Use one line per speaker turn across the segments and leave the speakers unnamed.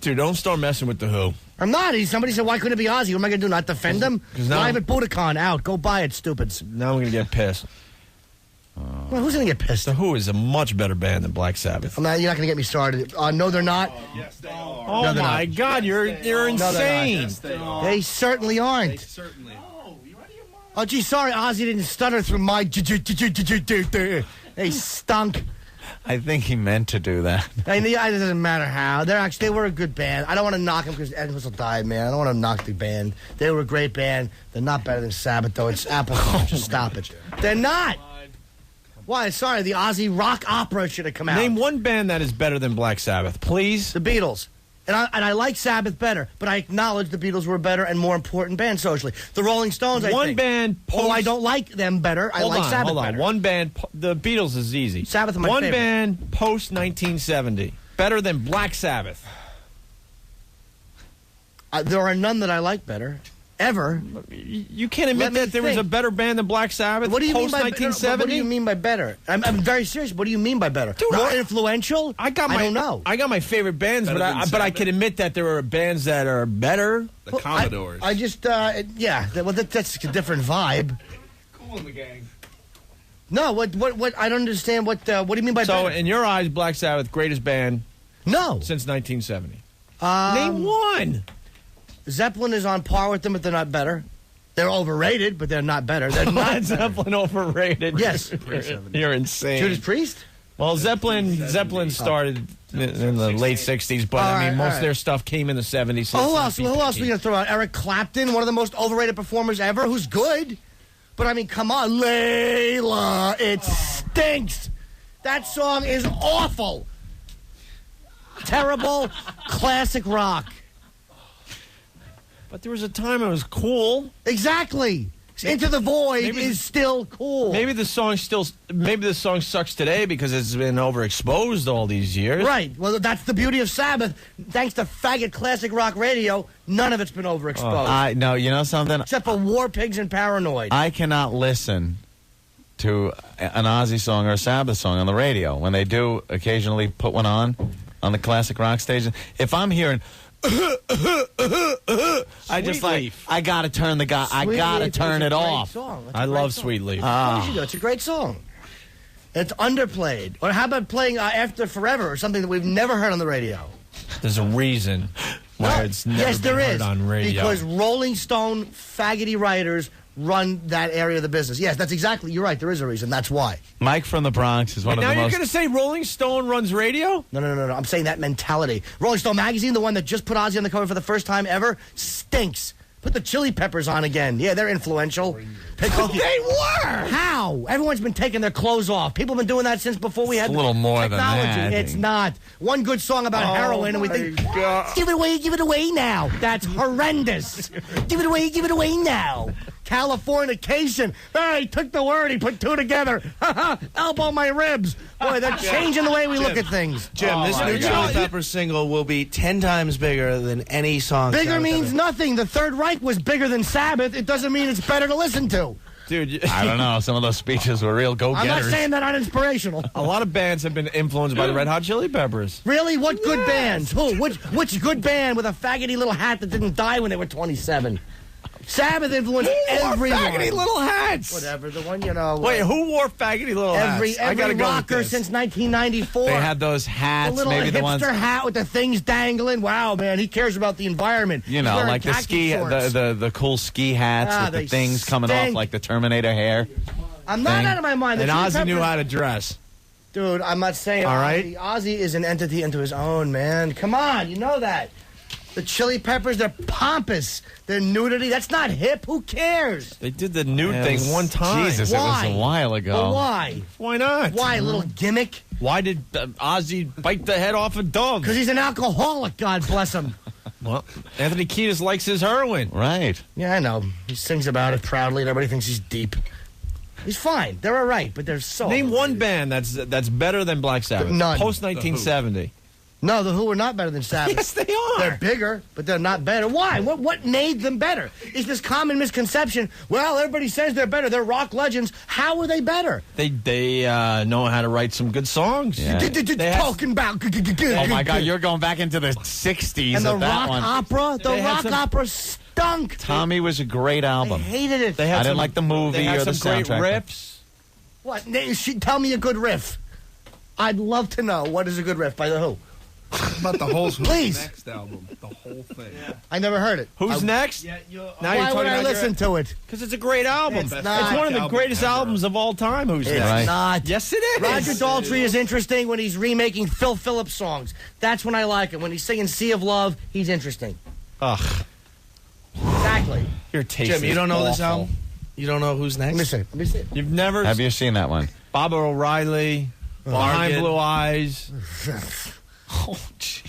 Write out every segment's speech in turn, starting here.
Dude, don't start messing with the Who.
I'm not. Somebody said, why couldn't it be Ozzy? What am I going to do, not defend him? Live at Budokan, out. Go buy it, stupids.
Now I'm going to get pissed.
Well, who's going to get pissed?
The Who is a much better band than Black Sabbath.
You're not going to get me started. No, they're not.
Yes, they are.
Oh,
No,
my God, you're insane.
Yes, they are.
They certainly aren't.
They certainly are. You're out of your mind.
Oh, gee, sorry, Ozzy didn't stutter through my... They stunk.
I think he meant to do that.
It doesn't matter how. They were a good band. I don't want to knock them because Ed Whistle died, man. I don't want to knock the band. They were a great band. They're not better than Sabbath, though. It's Apple. Just stop it. They're not. Why? Sorry, the Ozzy rock opera should have come out.
Name one band that is better than Black Sabbath, please.
The Beatles. And I like Sabbath better, but I acknowledge the Beatles were a better and more important band socially. The Rolling Stones, I think.
One band.
Although I don't like them better, I like Sabbath better.
One band. The Beatles is easy.
Sabbath is my
favorite. One band post 1970 better than Black Sabbath.
There are none that I like better. Ever.
You can't admit that there was a better band than Black Sabbath.
What do you mean by
1970?
What do you mean by better? I'm very serious. What do you mean by better?
Dude,
more influential?
I don't know. I got my favorite bands, but I can admit that there are bands that are better.
The Commodores.
I just that's a different vibe.
Cool in the gang.
No, what I don't understand. What do you mean by better?
So in your eyes, Black Sabbath greatest band?
No,
since 1970. Name one.
Zeppelin is on par with them, but they're not better. They're overrated, but they're not better. They're not
Zeppelin overrated.
Yes.
You're insane.
Judas Priest?
Well, Zeppelin started in the late 60s, but most of their stuff came in the 70s. So
who else are we going to throw out? Eric Clapton, one of the most overrated performers ever, who's good. But, I mean, come on. Layla, it stinks. That song is awful. Terrible classic rock.
But there was a time it was cool.
Exactly. Into the Void is still cool.
Maybe the song sucks today because it's been overexposed all these years.
Right. Well, that's the beauty of Sabbath. Thanks to faggot classic rock radio, none of it's been overexposed.
No, you know something?
Except for War Pigs and Paranoid.
I cannot listen to an Ozzy song or a Sabbath song on the radio. When they do occasionally put one on the classic rock station, if I'm hearing... I gotta turn it off.
I love Sweet Leaf.
It's a great song. It's underplayed. Or how about playing After Forever or something that we've never heard on the radio?
There's a reason why it's never been heard on radio.
Because Rolling Stone faggoty writers run that area of the business. Yes, that's exactly. You're right. There is a reason. That's why.
Mike from the Bronx is one of the most...
Now you're going to say Rolling Stone runs radio?
No. I'm saying that mentality. Rolling Stone magazine, the one that just put Ozzy on the cover for the first time ever, stinks. Put the Chili Peppers on again. Yeah, they're influential.
They were!
How? Everyone's been taking their clothes off. People have been doing that since before we had
a little more
technology.
than that.
It's not. One good song about heroin, and we think, give it away now. That's horrendous. Give it away now. Californication. He took the word, he put two together. Elbow my ribs. Boy, they're changing the way we look at things.
Jim, this new Chili Peppers single will be 10 times bigger than any song.
Bigger means nothing. The Third Reich was bigger than Sabbath. It doesn't mean it's better to listen to.
Dude,
I don't know. Some of those speeches were real go-getters.
I'm not saying that uninspirational.
A lot of bands have been influenced by the Red Hot Chili Peppers.
Really? What good bands? Who? Which good band with a faggoty little hat that didn't die when they were 27? Sabbath influenced everyone.
Faggoty little hats.
Whatever, the one, you know.
Wait, who wore faggoty little hats?
Every rocker since 1994.
They had those hats.
The little hipster hat with the things dangling. Wow, man, he cares about the environment.
You know, like the ski, the cool ski hats with the things coming off like the Terminator hair.
I'm not out of my mind.
And Ozzy knew how to dress.
Dude, I'm not saying
all right.
Ozzy is an entity unto his own, man. Come on, you know that. The Chili Peppers, they're pompous. They're nudity. That's not hip. Who cares?
They did the nude thing one time.
Jesus, it was a while ago.
But why?
Why not?
Why? A little gimmick?
Why did Ozzy bite the head off a dog?
Because he's an alcoholic, God bless him.
Well, Anthony Kiedis likes his heroin.
Right.
Yeah, I know. He sings about it proudly, and everybody thinks he's deep. He's fine. They're all right, but they're so...
Name one band that's better than Black Sabbath.
None.
Post-1970.
No, the Who are not better than Sabbath.
Yes, they are.
They're bigger, but they're not better. Why? What made them better? Is this common misconception? Well, everybody says they're better. They're rock legends. How are they better?
They know how to write some good songs.
Yeah.
Talking about.
Oh my God, you're going back into the 60s
And the
of that
rock
one.
opera. The
They had
rock
some-
opera stunk.
Tommy was a great
I
album.
hated it.
They had
I didn't
some-
like the movie
They had
or the
some great
soundtrack.
riffs.
What? Tell me a good riff. I'd love to know what is a good riff by the Who.
About the whole
Please.
next album, the whole thing.
I never heard it.
Who's next?
Yeah, you're,
Now
Why would I listen to it?
Because it's a great album.
It's
It's
not.
one of the
Album
greatest
ever.
albums of all time. Who's
It's
next?
Right.
not.
Yes, it is.
Roger Daltrey is interesting when he's remaking Phil Phillips songs. That's when I like him. When he's singing Sea of Love, he's interesting.
Ugh,
Exactly.
your taste.
Jim, you
is
don't know this
awful.
album? You don't know who's
Let me
next?
see. Let me see.
You've never
Have you seen that one?
Baba O'Reilly, Behind
Bargain.
Blue Eyes.
Oh, gee.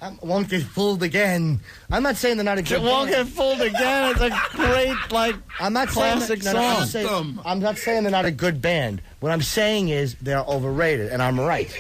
I won't get fooled again. I'm not saying they're not a good
Won't
band.
Get Fooled Again. It's a great,
I'm not
classic
saying that, no, no,
song.
I'm not saying they're not a good band. What I'm saying is they're overrated, and I'm right.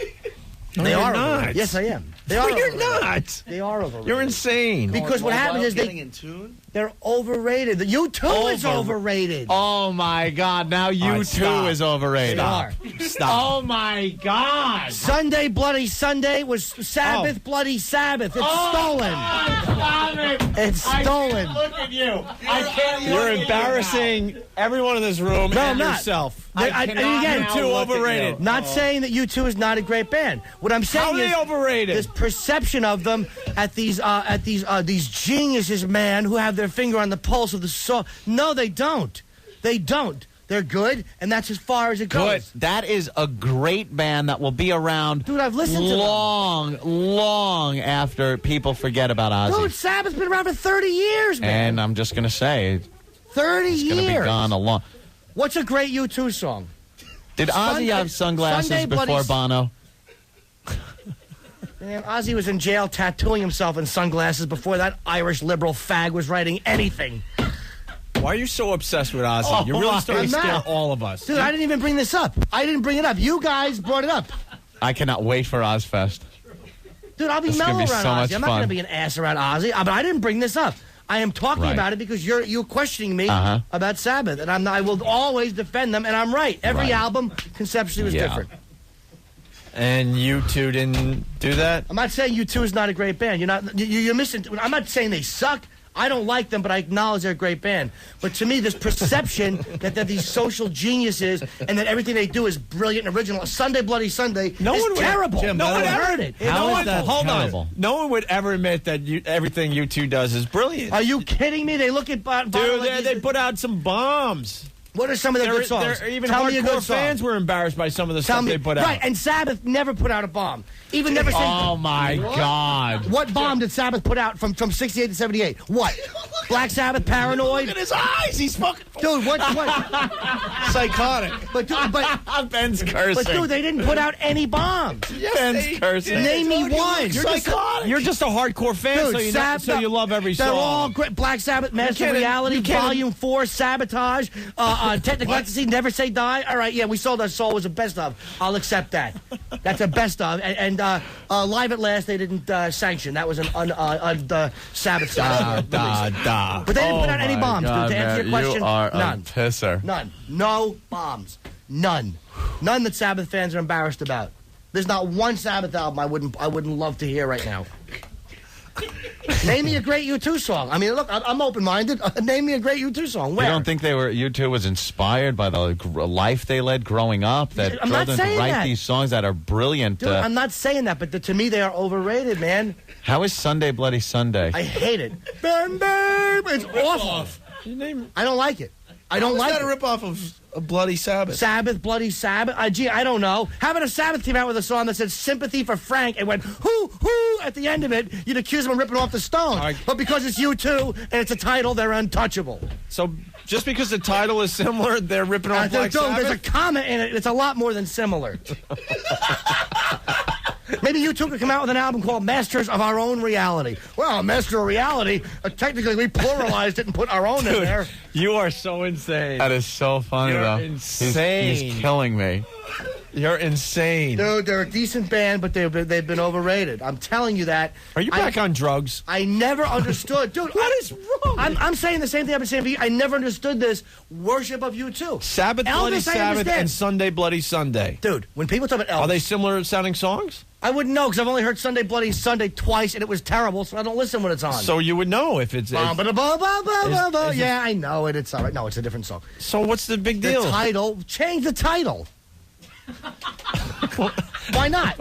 No,
They
you're
are
not.
overrated. Yes, I am. They
No,
are
you're
overrated.
not.
They are overrated.
You're insane.
Because what happens is
Getting
they
in tune?
they're overrated. The U2 is
Over-
overrated.
Oh my God! Now you
right,
too
stop.
is overrated.
Stop.
Stop.
Oh my God!
Sunday Bloody Sunday was Sabbath Bloody Sabbath. It's stolen.
Stop it!
It's stolen.
Look at you! I can't.
You're embarrassing everyone in this room
No,
and
I'm not.
yourself.
And again,
You two overrated.
not saying that U2 is not a great band. What I'm saying
How are
is
they overrated?
this perception of them at these geniuses, man, who have their finger on the pulse of the soul. No, they don't. They don't. They're good, and that's as far as it
Good.
goes.
That is a great band that will be around.
Dude, I've listened to them.
long after people forget about Ozzy.
Dude, Sabbath's been around for 30 years, man.
And I'm just gonna say,
30
it's
years.
gonna be gone a long.
What's a great U2 song?
Did Ozzy
Sunday-
have sunglasses
Sunday
before
Bloody-
Bono?
Man, Ozzy was in jail tattooing himself in sunglasses before that Irish liberal fag was writing anything.
Why are you so obsessed with Ozzy? You're really starting to
I'm
scare
not.
all of us.
Dude, I didn't even bring this up. I didn't bring it up. You guys brought it up.
I cannot wait for Ozfest.
Dude, I'll be
This is
mellow
gonna be
around
so
Ozzy.
much
I'm not
fun.
going to be an ass around Ozzy. But I didn't bring this up. I am talking
Right.
about it because you're questioning me
Uh-huh.
about Sabbath, and I will always defend them, and I'm right. Every
Right.
album conceptually was
Yeah.
different.
And you two didn't do that?
I'm not saying U2 is not a great band. You're missing. I'm not saying they suck. I don't like them, but I acknowledge they're a great band. But to me, this perception that they're these social geniuses and that everything they do is brilliant and original. Sunday Bloody Sunday is
would-
terrible.
Jim,
no
no
one
one
heard it. It's
How is
awful.
that
Hold
terrible?
on. No one would ever admit that everything you two does is brilliant.
Are you kidding me? They look at Bono
Dude,
like
they
he's-
put out some bombs.
What are some of their good songs?
Even
Tell me a
hardcore
good song.
fans were embarrassed by some of the
Tell
stuff
me,
they put out.
right, and Sabbath never put out a bomb. Even never said.
Oh my God!
What bomb did Sabbath put out from 68 to 78? What? Black Sabbath, Paranoid?
Look at his eyes. He's fucking
Dude, what?
psychotic.
But
Ben's cursing.
dude, they didn't put out any bombs.
Ben's cursing.
Name me one.
You're just a hardcore fan,
Dude,
so you love every song.
They're all great. Black Sabbath, Master
can't-
Reality,
you can't-
Volume 4, Sabotage, Technical Ecstasy, Never Say Die. All right, yeah, We Sold Our Soul was a best of. I'll accept that. That's a best of. And Live at Last, they didn't sanction. That was an Sabbath song.
Da.
But they didn't put out any bombs, dude. To answer your question,
you are
none.
a pisser.
None. No bombs. None. None that Sabbath fans are embarrassed about. There's not one Sabbath album I wouldn't love to hear right now. Name me a great U2 song. I mean, look, I'm open-minded. Name me a great U2 song. Where?
You don't think U2 was inspired by the life they led growing up that
I'm
drove
not
them to
saying
write
that.
these songs that are brilliant?
Dude, I'm not saying that, but to me, they are overrated, man.
How is Sunday Bloody Sunday?
I hate it. Bam, bam. It's awful. I don't like it. I don't like
that
it.
a ripoff of a Bloody Sabbath?
Sabbath, Bloody Sabbath. Gee, I don't know. How about a Sabbath came out with a song that said "Sympathy for Frank" and went "hoo hoo" at the end of it? You'd accuse them of ripping off the Stones,
right.
but because it's U2 and it's a title, they're untouchable.
So just because the title is similar, they're ripping off Black
There's a
Sabbath?
comma in it. It's a lot more than similar. Maybe U2 could come out with an album called Masters of Our Own Reality. Well, Master of Reality, technically we pluralized it and put our own in there.
You are so insane.
That is so funny,
You're
though.
insane.
He's killing me.
You're insane.
Dude, they're a decent band, but they've been overrated. I'm telling you that.
Are you back on drugs?
I never understood. Dude,
What is wrong?
I'm saying the same thing I've been saying for you. I never understood this worship of U2.
Sabbath,
Elvis,
Bloody
I
Sabbath,
understand.
and Sunday, Bloody Sunday.
Dude, when people talk about Elvis...
Are they similar sounding songs?
I wouldn't know, because I've only heard Sunday, Bloody Sunday twice, and it was terrible, so I don't listen when it's on.
So you would know if it's...
Yeah, I know it. It's all right. No, it's a different song.
So what's the big
The
deal?
title. Change the title. Why not?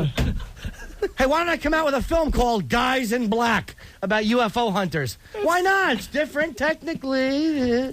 Hey, why don't I come out with a film called Guys in Black about UFO hunters? Why not? It's different, technically.